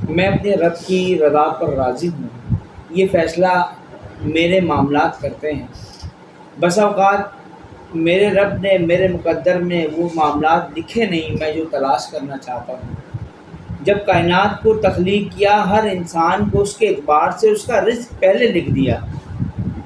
میں اپنے رب کی رضا پر راضی ہوں، یہ فیصلہ میرے معاملات کرتے ہیں۔ بس اوقات میرے رب نے میرے مقدر میں وہ معاملات لکھے نہیں میں جو تلاش کرنا چاہتا ہوں۔ جب کائنات کو تخلیق کیا، ہر انسان کو اس کے اعتبار سے اس کا رزق پہلے لکھ دیا۔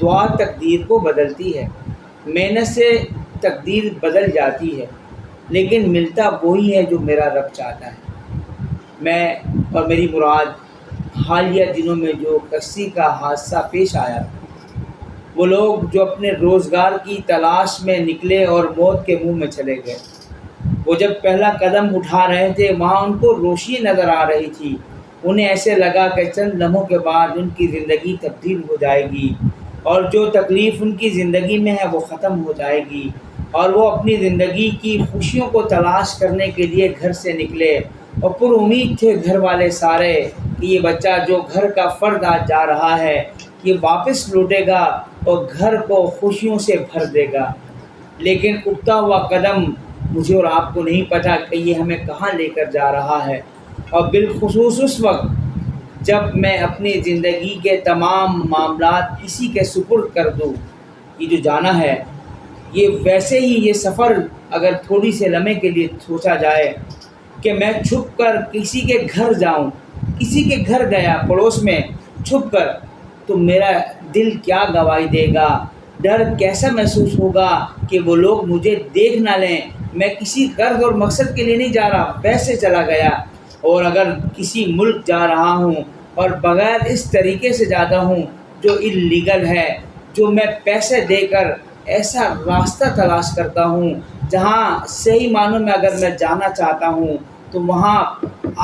دعا تقدیر کو بدلتی ہے، محنت سے تقدیر بدل جاتی ہے، لیکن ملتا وہی ہے جو میرا رب چاہتا ہے۔ میں اور میری مراد حالیہ دنوں میں جو کشتی کا حادثہ پیش آیا، وہ لوگ جو اپنے روزگار کی تلاش میں نکلے اور موت کے منہ میں چلے گئے، وہ جب پہلا قدم اٹھا رہے تھے وہاں ان کو روشنی نظر آ رہی تھی۔ انہیں ایسے لگا کہ چند لمحوں کے بعد ان کی زندگی تبدیل ہو جائے گی اور جو تکلیف ان کی زندگی میں ہے وہ ختم ہو جائے گی، اور وہ اپنی زندگی کی خوشیوں کو تلاش کرنے کے لیے گھر سے نکلے، اور پر امید تھے گھر والے سارے کہ یہ بچہ جو گھر کا فرد آج جا رہا ہے یہ واپس لوٹے گا اور گھر کو خوشیوں سے بھر دے گا۔ لیکن اٹھتا ہوا قدم مجھے اور آپ کو نہیں پتہ کہ یہ ہمیں کہاں لے کر جا رہا ہے، اور بالخصوص اس وقت جب میں اپنی زندگی کے تمام معاملات کسی کے سپرد کر دوں۔ یہ جو جانا ہے، یہ ویسے ہی یہ سفر اگر تھوڑی سے لمحے کے لیے سوچا جائے کہ میں چھپ کر کسی کے گھر جاؤں، کسی کے گھر گیا پڑوس میں چھپ کر، تو میرا دل کیا گواہی دے گا، ڈر کیسا محسوس ہوگا کہ وہ لوگ مجھے دیکھ نہ لیں۔ میں کسی غرض اور مقصد کے لیے نہیں جا رہا، ویسے چلا گیا، اور اگر کسی ملک جا رہا ہوں اور بغیر اس طریقے سے جاتا ہوں جو اللیگل ہے، جو میں پیسے دے کر ایسا راستہ تلاش کرتا ہوں جہاں صحیح معنوں میں اگر میں جانا چاہتا ہوں تو وہاں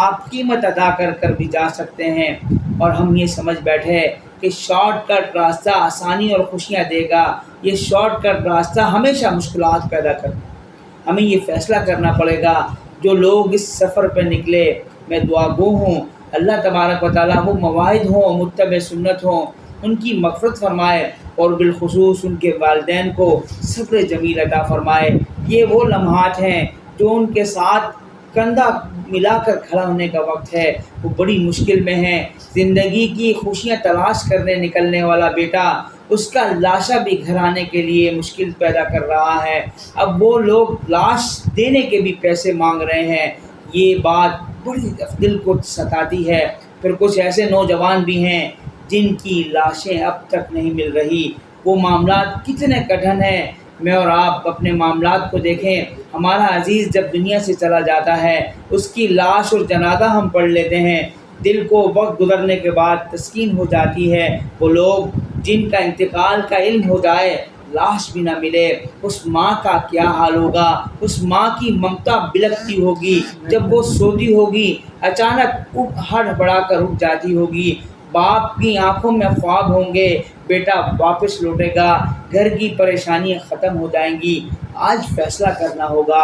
آپ قیمت ادا کر کر بھی جا سکتے ہیں، اور ہم یہ سمجھ بیٹھے کہ شارٹ کٹ راستہ آسانی اور خوشیاں دے گا، یہ شارٹ کٹ راستہ ہمیشہ مشکلات پیدا کرتا ہے۔ ہمیں یہ فیصلہ کرنا پڑے گا، جو لوگ اس سفر پہ نکلے، میں دعا گو ہوں اللہ تبارک و تعالیٰ وہ مواعظ ہوں، متبع سنت ہوں، ان کی مغفرت فرمائے، اور بالخصوص ان کے والدین کو صبر جمیل عطا فرمائے۔ یہ وہ لمحات ہیں جو ان کے ساتھ کندھا ملا کر کھڑا ہونے کا وقت ہے، وہ بڑی مشکل میں ہیں۔ زندگی کی خوشیاں تلاش کرنے نکلنے والا بیٹا، اس کا لاشا بھی گھر آنے کے لیے مشکل پیدا کر رہا ہے۔ اب وہ لوگ لاش دینے کے بھی پیسے مانگ رہے ہیں، یہ بات بڑی دل کو ستاتی ہے۔ پھر کچھ ایسے نوجوان بھی ہیں جن کی لاشیں اب تک نہیں مل رہی۔ وہ معاملات کتنے کٹھن ہیں۔ میں اور آپ اپنے معاملات کو دیکھیں، ہمارا عزیز جب دنیا سے چلا جاتا ہے اس کی لاش اور جنازہ ہم پڑھ لیتے ہیں، دل کو وقت گزرنے کے بعد تسکین ہو جاتی ہے۔ وہ لوگ جن کا انتقال کا علم ہو جائے، لاش بھی نہ ملے، اس ماں کا کیا حال ہوگا؟ اس ماں کی ممتا بلکتی ہوگی جب وہ سوتی ہوگی، اچانک ہڑ بڑا کر اٹھ جاتی ہوگی۔ باپ کی آنکھوں میں خواب ہوں گے، بیٹا واپس لوٹے گا، گھر کی پریشانیاں ختم ہو جائیں گی۔ آج فیصلہ کرنا ہوگا۔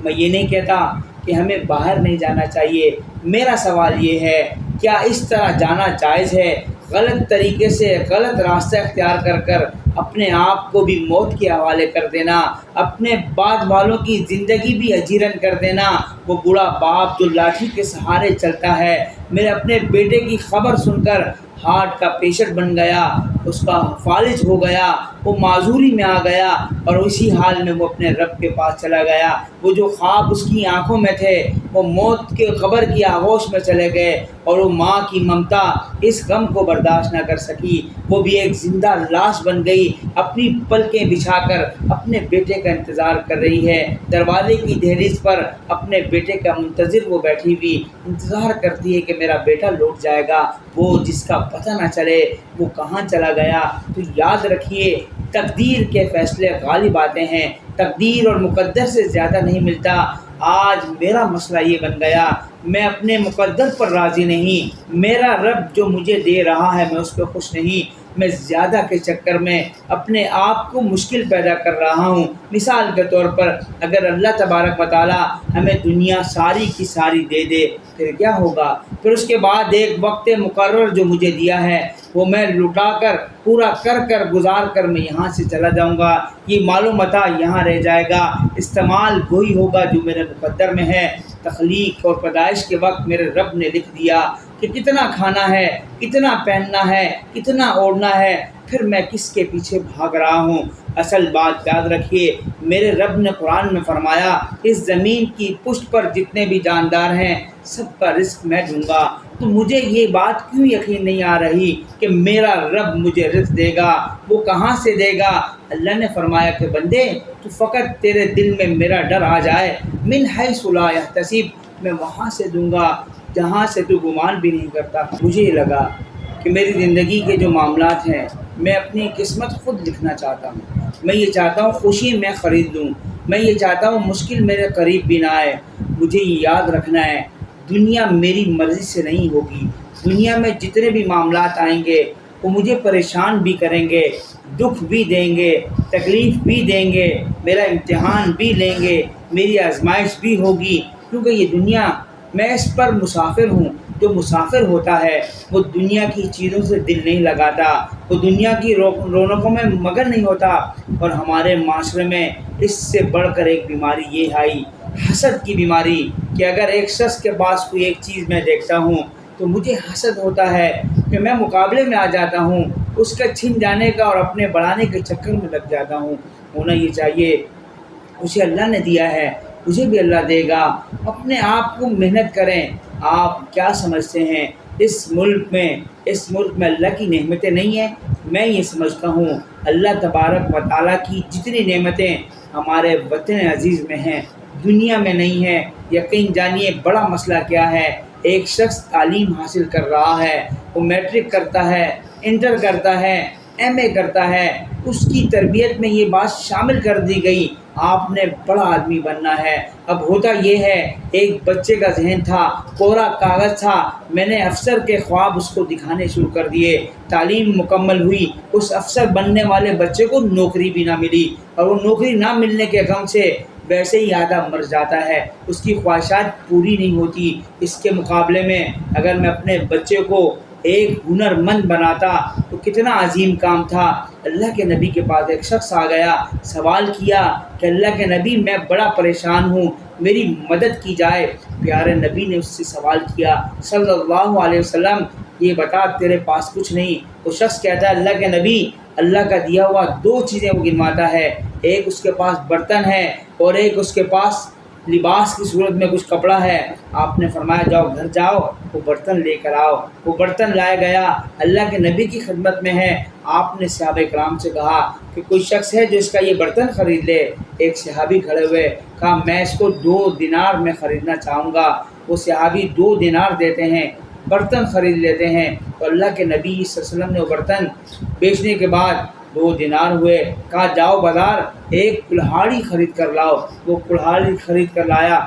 میں یہ نہیں کہتا کہ ہمیں باہر نہیں جانا چاہیے، میرا سوال یہ ہے کیا اس طرح جانا جائز ہے؟ غلط طریقے سے غلط راستہ اختیار کر کر اپنے آپ کو بھی موت کے حوالے کر دینا، اپنے بعد والوں کی زندگی بھی اجیرن کر دینا۔ وہ بوڑھا باپ جو لاٹھی کے سہارے چلتا ہے، میرے اپنے بیٹے کی خبر سن کر ہارٹ کا پیشنٹ بن گیا، اس کا فالج ہو گیا، وہ معذوری میں آ گیا، اور اسی حال میں وہ اپنے رب کے پاس چلا گیا۔ وہ جو خواب اس کی آنکھوں میں تھے وہ موت کے قبر کی آغوش میں چلے گئے، اور وہ ماں کی ممتا اس غم کو برداشت نہ کر سکی، وہ بھی ایک زندہ لاش بن گئی، اپنی پلکیں بچھا کر اپنے بیٹے کا انتظار کر رہی ہے۔ دروازے کی دہلیز پر اپنے بیٹے کا منتظر وہ بیٹھی ہوئی انتظار کرتی ہے کہ میرا بیٹا لوٹ جائے گا، وہ جس کا پتہ نہ چلے وہ کہاں چلا گیا۔ تو یاد رکھیے تقدیر کے فیصلے غالب آتے ہیں، تقدیر اور مقدر سے زیادہ نہیں ملتا۔ آج میرا مسئلہ یہ بن گیا، میں اپنے مقدر پر راضی نہیں، میرا رب جو مجھے دے رہا ہے میں اس پہ خوش نہیں، میں زیادہ کے چکر میں اپنے آپ کو مشکل پیدا کر رہا ہوں۔ مثال کے طور پر اگر اللہ تبارک و تعالیٰ ہمیں دنیا ساری کی ساری دے دے پھر کیا ہوگا؟ پھر اس کے بعد ایک وقت مقرر جو مجھے دیا ہے وہ میں لٹا کر پورا کر کر گزار کر میں یہاں سے چلا جاؤں گا، یہ معلوم متا یہاں رہ جائے گا، استعمال وہی ہوگا جو میرے مقدر میں ہے۔ تخلیق اور پیدائش کے وقت میرے رب نے لکھ دیا کہ کتنا کھانا ہے، کتنا پہننا ہے، کتنا اوڑھنا ہے، پھر میں کس کے پیچھے بھاگ رہا ہوں؟ اصل بات یاد رکھیے، میرے رب نے قرآن میں فرمایا اس زمین کی پشت پر جتنے بھی جاندار ہیں سب کا رزق میں دوں گا۔ تو مجھے یہ بات کیوں یقین نہیں آ رہی کہ میرا رب مجھے رزق دے گا؟ وہ کہاں سے دے گا؟ اللہ نے فرمایا کہ بندے تو فقط تیرے دل میں میرا ڈر آ جائے، من حیث لا یحتسب، میں وہاں سے دوں گا جہاں سے تو گمان بھی نہیں کرتا۔ مجھے لگا کہ میری زندگی کے جو معاملات ہیں میں اپنی قسمت خود لکھنا چاہتا ہوں۔ میں یہ چاہتا ہوں خوشی میں خرید لوں، میں یہ چاہتا ہوں مشکل میرے قریب بھی نہ آئے۔ مجھے یہ یاد رکھنا ہے دنیا میری مرضی سے نہیں ہوگی۔ دنیا میں جتنے بھی معاملات آئیں گے وہ مجھے پریشان بھی کریں گے، دکھ بھی دیں گے، تکلیف بھی دیں گے، میرا امتحان بھی لیں گے، میری آزمائش بھی ہوگی، کیونکہ یہ دنیا میں اس پر مسافر ہوں۔ جو مسافر ہوتا ہے وہ دنیا کی چیزوں سے دل نہیں لگاتا، وہ دنیا کی رونقوں میں مگن نہیں ہوتا۔ اور ہمارے معاشرے میں اس سے بڑھ کر ایک بیماری یہ آئی، حسد کی بیماری، کہ اگر ایک شخص کے پاس کوئی ایک چیز میں دیکھتا ہوں تو مجھے حسد ہوتا ہے کہ میں مقابلے میں آ جاتا ہوں، اس کا چھن جانے کا اور اپنے بڑھانے کے چکر میں لگ جاتا ہوں۔ ہونا یہ چاہیے اسے اللہ نے دیا ہے، مجھے بھی اللہ دے گا۔ اپنے آپ کو محنت کریں۔ آپ کیا سمجھتے ہیں اس ملک میں اللہ کی نعمتیں نہیں ہیں؟ میں یہ سمجھتا ہوں اللہ تبارک و تعالیٰ کی جتنی نعمتیں ہمارے وطن عزیز میں ہیں دنیا میں نہیں ہیں۔ یقین جانیے بڑا مسئلہ کیا ہے، ایک شخص تعلیم حاصل کر رہا ہے، وہ میٹرک کرتا ہے، انٹر کرتا ہے، ایم اے کرتا ہے، اس کی تربیت میں یہ بات شامل کر دی گئی آپ نے بڑا آدمی بننا ہے۔ اب ہوتا یہ ہے ایک بچے کا ذہن تھا، کوڑا کاغذ تھا، میں نے افسر کے خواب اس کو دکھانے شروع کر دیے، تعلیم مکمل ہوئی، اس افسر بننے والے بچے کو نوکری بھی نہ ملی، اور وہ نوکری نہ ملنے کے غم سے ویسے ہی آدھا مر جاتا ہے، اس کی خواہشات پوری نہیں ہوتی۔ اس کے مقابلے میں اگر میں اپنے بچے کو ایک ہنر مند بناتا تو کتنا عظیم کام تھا۔ اللہ کے نبی کے پاس ایک شخص آ گیا، سوال کیا کہ اللہ کے نبی میں بڑا پریشان ہوں، میری مدد کی جائے۔ پیارے نبی نے اس سے سوال کیا صلی اللہ علیہ وسلم، یہ بتا تیرے پاس کچھ نہیں؟ وہ شخص کہتا ہے اللہ کے نبی اللہ کا دیا ہوا دو چیزیں وہ گنواتا ہے، ایک اس کے پاس برتن ہے اور ایک اس کے پاس لباس کی صورت میں کچھ کپڑا ہے۔ آپ نے فرمایا جاؤ گھر جاؤ وہ برتن لے کر آؤ۔ وہ برتن لایا گیا، اللہ کے نبی کی خدمت میں ہے۔ آپ نے صحابہ کرام سے کہا کہ کوئی شخص ہے جو اس کا یہ برتن خرید لے؟ ایک صحابی کھڑے ہوئے، کہا میں اس کو 2 دینار میں خریدنا چاہوں گا۔ وہ صحابی 2 دینار دیتے ہیں، برتن خرید لیتے ہیں۔ تو اللہ کے نبی صلی اللہ علیہ وسلم نے وہ برتن بیچنے کے بعد 2 دینار ہوئے، کہا جاؤ بازار ایک کلہاڑی خرید کر لاؤ۔ وہ کلہاڑی خرید کر لایا۔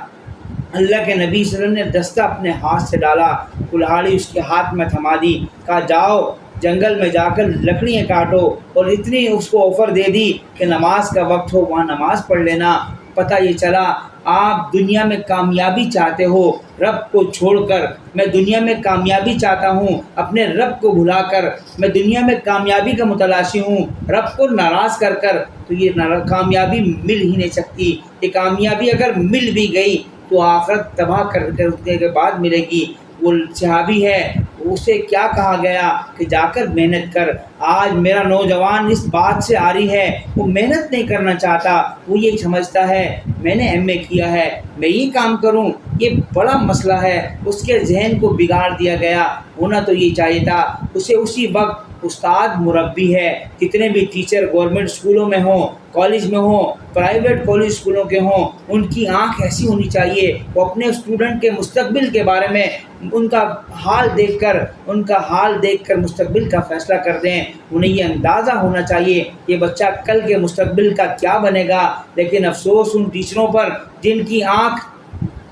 اللہ کے نبی صلی اللہ علیہ وسلم نے دستہ اپنے ہاتھ سے ڈالا، کلہاڑی اس کے ہاتھ میں تھما دی، کہا جاؤ جنگل میں جا کر لکڑیاں کاٹو، اور اتنی اس کو آفر دے دی کہ نماز کا وقت ہو وہاں نماز پڑھ لینا۔ پتہ یہ چلا آپ دنیا میں کامیابی چاہتے ہو رب کو چھوڑ کر، میں دنیا میں کامیابی چاہتا ہوں اپنے رب کو بھلا کر، میں دنیا میں کامیابی کا متلاشی ہوں رب کو ناراض کر کر، تو یہ کامیابی مل ہی نہیں سکتی۔ یہ کامیابی اگر مل بھی گئی تو آخرت تباہ کر کے بعد ملے گی۔ وہ صحابی ہے، اسے کیا کہا گیا کہ جا کر محنت کر۔ آج میرا نوجوان اس بات سے عاری ہے، وہ محنت نہیں کرنا چاہتا، وہ یہ سمجھتا ہے میں نے ایم اے کیا ہے میں یہ کام کروں، یہ بڑا مسئلہ ہے۔ اس کے ذہن کو بگاڑ دیا گیا۔ ہونا تو یہ چاہیے تھا اسے اسی وقت استاد مربی ہے، کتنے بھی ٹیچر گورنمنٹ اسکولوں میں ہوں، کالج میں ہوں، پرائیویٹ کالج اسکولوں کے ہوں، ان کی آنکھ ایسی ہونی چاہیے وہ اپنے اسٹوڈنٹ کے مستقبل کے بارے میں ان کا حال دیکھ کر مستقبل کا فیصلہ کر دیں۔ انہیں یہ اندازہ ہونا چاہیے کہ بچہ کل کے مستقبل کا کیا بنے گا۔ لیکن افسوس ان ٹیچروں پر جن کی آنکھ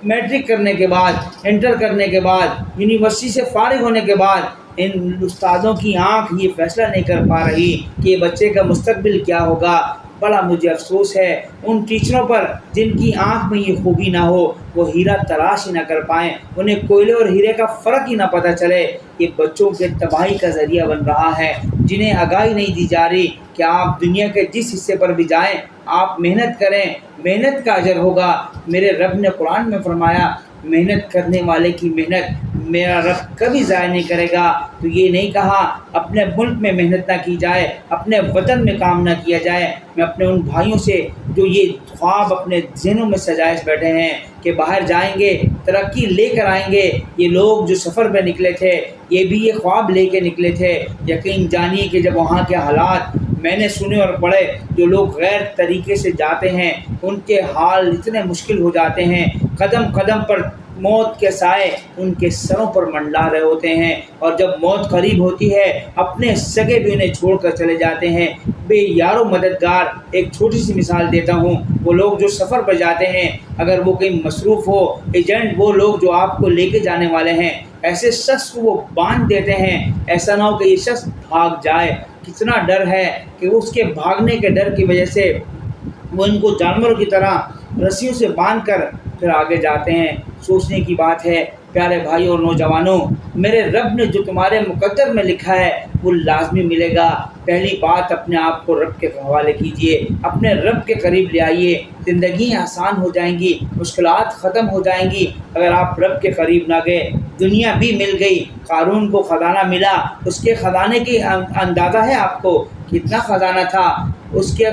میٹرک کرنے کے بعد، انٹر کرنے کے بعد، یونیورسٹی سے فارغ ہونے کے بعد ان استادوں کی آنکھ یہ فیصلہ نہیں کر پا رہی کہ بچے کا مستقبل کیا ہوگا۔ بڑا مجھے افسوس ہے ان ٹیچروں پر جن کی آنکھ میں یہ خوبی نہ ہو، وہ ہیرا تلاش ہی نہ کر پائیں، انہیں کوئلے اور ہیرے کا فرق ہی نہ پتہ چلے۔ یہ بچوں کے تباہی کا ذریعہ بن رہا ہے، جنہیں آگاہی نہیں دی جا رہی کہ آپ دنیا کے جس حصے پر بھی جائیں آپ محنت کریں، محنت کا اجر ہوگا۔ میرے رب نے قرآن میں فرمایا محنت کرنے والے کی محنت میرا رب کبھی ضائع نہیں کرے گا۔ تو یہ نہیں کہا اپنے ملک میں محنت نہ کی جائے، اپنے وطن میں کام نہ کیا جائے۔ میں اپنے ان بھائیوں سے جو یہ خواب اپنے ذہنوں میں سجائے بیٹھے ہیں کہ باہر جائیں گے، ترقی لے کر آئیں گے، یہ لوگ جو سفر پہ نکلے تھے یہ بھی یہ خواب لے کے نکلے تھے۔ یقین جانیے کہ جب وہاں کے حالات میں نے سنے اور پڑھے، جو لوگ غیر طریقے سے جاتے ہیں ان کے حال اتنے مشکل ہو جاتے ہیں، قدم قدم پر موت کے سائے ان کے سروں پر منڈلا رہے ہوتے ہیں، اور جب موت قریب ہوتی ہے اپنے سگے بھی انہیں چھوڑ کر چلے جاتے ہیں، بے یار و مددگار۔ ایک چھوٹی سی مثال دیتا ہوں، وہ لوگ جو سفر پر جاتے ہیں، اگر وہ کہیں مصروف ہو، ایجنٹ وہ لوگ جو آپ کو لے کے جانے والے ہیں، ایسے شخص کو وہ باندھ دیتے ہیں، ایسا نہ ہو کہ یہ شخص بھاگ جائے۔ کتنا ڈر ہے کہ اس کے بھاگنے کے ڈر کی وجہ سے وہ ان کو جانوروں کی طرح رسیوں سے باندھ کر پھر آگے جاتے ہیں۔ سوچنے کی بات ہے پیارے بھائیوں اور نوجوانوں، میرے رب نے جو تمہارے مقدر میں لکھا ہے وہ لازمی ملے گا۔ پہلی بات، اپنے آپ کو رب کے حوالے کیجئے، اپنے رب کے قریب لے آئیے، زندگی آسان ہو جائیں گی، مشکلات ختم ہو جائیں گی۔ اگر آپ رب کے قریب نہ گئے، دنیا بھی مل گئی، قارون کو خزانہ ملا، اس کے خزانے کی اندازہ ہے آپ کو کتنا خزانہ تھا؟ اس کے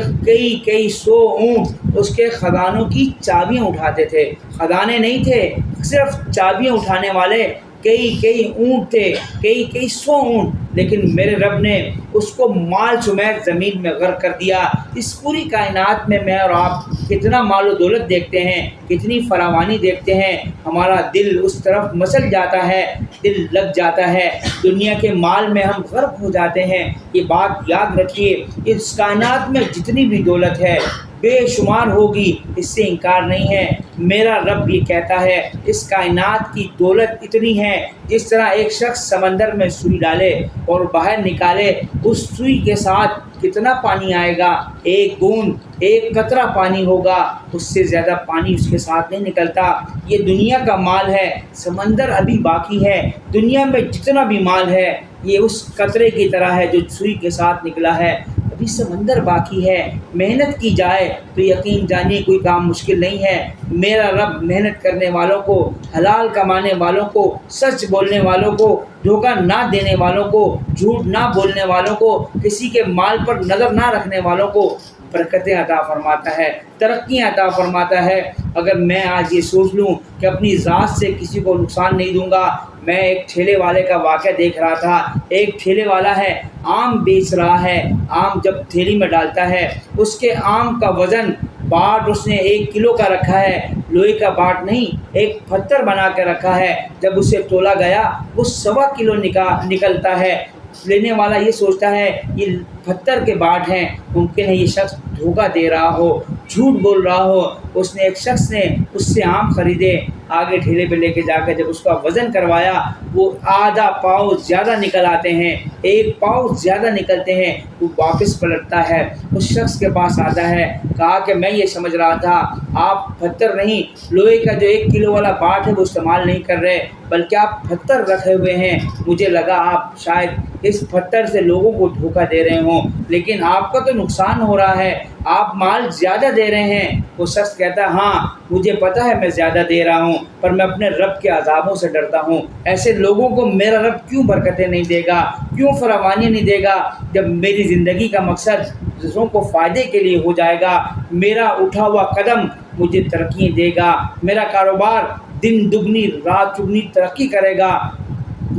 کئی سو اونٹ اس کے خزانوں کی چابیاں اٹھاتے تھے، خزانے نہیں تھے، صرف چابیاں اٹھانے والے کئی اونٹ تھے، کئی سو اونٹ، لیکن میرے رب نے اس کو مال سمیت زمین میں غرق کر دیا۔ اس پوری کائنات میں میں اور آپ کتنا مال و دولت دیکھتے ہیں، کتنی فراوانی دیکھتے ہیں، ہمارا دل اس طرف مچل جاتا ہے، دل لگ جاتا ہے، دنیا کے مال میں ہم غرق ہو جاتے ہیں۔ یہ بات یاد رکھیے، اس کائنات میں جتنی بھی دولت ہے بے شمار ہوگی، اس سے انکار نہیں ہے۔ میرا رب یہ کہتا ہے اس کائنات کی دولت اتنی ہے، جس طرح ایک شخص سمندر میں سوئی ڈالے اور باہر نکالے، اس سوئی کے ساتھ کتنا پانی آئے گا؟ ایک بوند، ایک قطرہ پانی ہوگا، اس سے زیادہ پانی اس کے ساتھ نہیں نکلتا۔ یہ دنیا کا مال ہے، سمندر ابھی باقی ہے، دنیا میں جتنا بھی مال ہے یہ اس قطرے کی طرح ہے جو سوئی کے ساتھ نکلا ہے، ابھی سمندر باقی ہے۔ محنت کی جائے تو یقین جانیے کوئی کام مشکل نہیں ہے۔ میرا رب محنت کرنے والوں کو، حلال کمانے والوں کو، سچ بولنے والوں کو، دھوکہ نہ دینے والوں کو، جھوٹ نہ بولنے والوں کو، کسی کے مال پر نظر نہ رکھنے والوں کو برکتیں عطا فرماتا ہے، ترقیاں عطا فرماتا ہے۔ اگر میں آج یہ سوچ لوں کہ اپنی ذات سے کسی کو نقصان نہیں دوں گا، میں ایک ٹھیلے والے کا واقعہ دیکھ رہا تھا، ایک ٹھیلے والا ہے، آم بیچ رہا ہے، آم جب تھیلی میں ڈالتا ہے، اس کے آم کا وزن باٹ اس نے 1 کلو کا رکھا ہے، لوہے کا باٹ نہیں، ایک پتھر بنا کے رکھا ہے، جب اسے تولا گیا وہ 1.25 کلو نکلتا ہے۔ لینے والا یہ سوچتا ہے یہ پتھر کے باٹ ہیں، ممکن ہے یہ شخص دھوکہ دے رہا ہو، جھوٹ بول رہا ہو۔ اس نے ایک شخص نے اس سے آم خریدے، آگے ٹھیلے پہ لے کے جا کے جب اس کا وزن کروایا، وہ آدھا پاؤ زیادہ نکل آتے ہیں، 1 پاؤ زیادہ نکلتے ہیں۔ وہ واپس پلٹتا ہے، اس شخص کے پاس آتا ہے، کہا کہ میں یہ سمجھ رہا تھا آپ پتھر نہیں، لوہے کا جو 1 کلو والا باٹ ہے وہ استعمال نہیں کر رہے، بلکہ آپ پتھر رکھے ہوئے ہیں، مجھے لگا آپ شاید اس پتھر سے لوگوں کو دھوکہ دے رہے ہوں، لیکن آپ کا تو نقصان ہو رہا ہے، آپ مال زیادہ دے رہے ہیں۔ وہ شخص کہتا ہے ہاں مجھے پتہ ہے میں زیادہ دے رہا ہوں، پر میں اپنے رب کے عذابوں سے ڈرتا ہوں۔ ایسے لوگوں کو میرا رب کیوں برکتیں نہیں دے گا، کیوں فراوانی نہیں دے گا، جب میری زندگی کا مقصد دوسروں کو فائدے کے لیے ہو جائے گا، میرا اٹھا ہوا قدم مجھے ترقی دے گا، میرا کاروبار دن دگنی رات چگنی ترقی کرے گا۔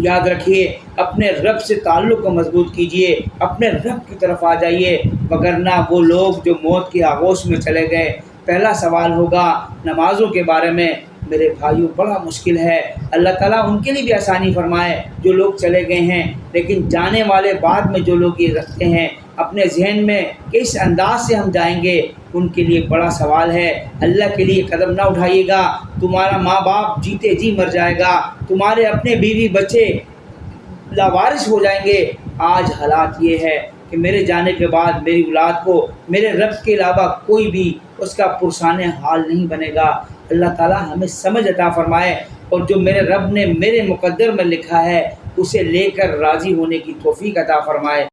یاد رکھیے اپنے رب سے تعلق کو مضبوط کیجئے، اپنے رب کی طرف آ جائیے، وگرنہ وہ لوگ جو موت کے آغوش میں چلے گئے، پہلا سوال ہوگا نمازوں کے بارے میں۔ میرے بھائیوں بڑا مشکل ہے، اللہ تعالیٰ ان کے لیے بھی آسانی فرمائے جو لوگ چلے گئے ہیں، لیکن جانے والے بعد میں جو لوگ یہ رکھتے ہیں اپنے ذہن میں کہ اس انداز سے ہم جائیں گے، ان کے لیے بڑا سوال ہے۔ اللہ کے لیے قدم نہ اٹھائیے گا، تمہارا ماں باپ جیتے جی مر جائے گا، تمہارے اپنے بیوی بچے لاوارث ہو جائیں گے۔ آج حالات یہ ہے کہ میرے جانے کے بعد میری اولاد کو میرے رب کے علاوہ کوئی بھی اس کا پرسان حال نہیں بنے گا۔ اللہ تعالیٰ ہمیں سمجھ عطا فرمائے، اور جو میرے رب نے میرے مقدر میں لکھا ہے اسے لے کر راضی ہونے کی توفیق عطا فرمائے۔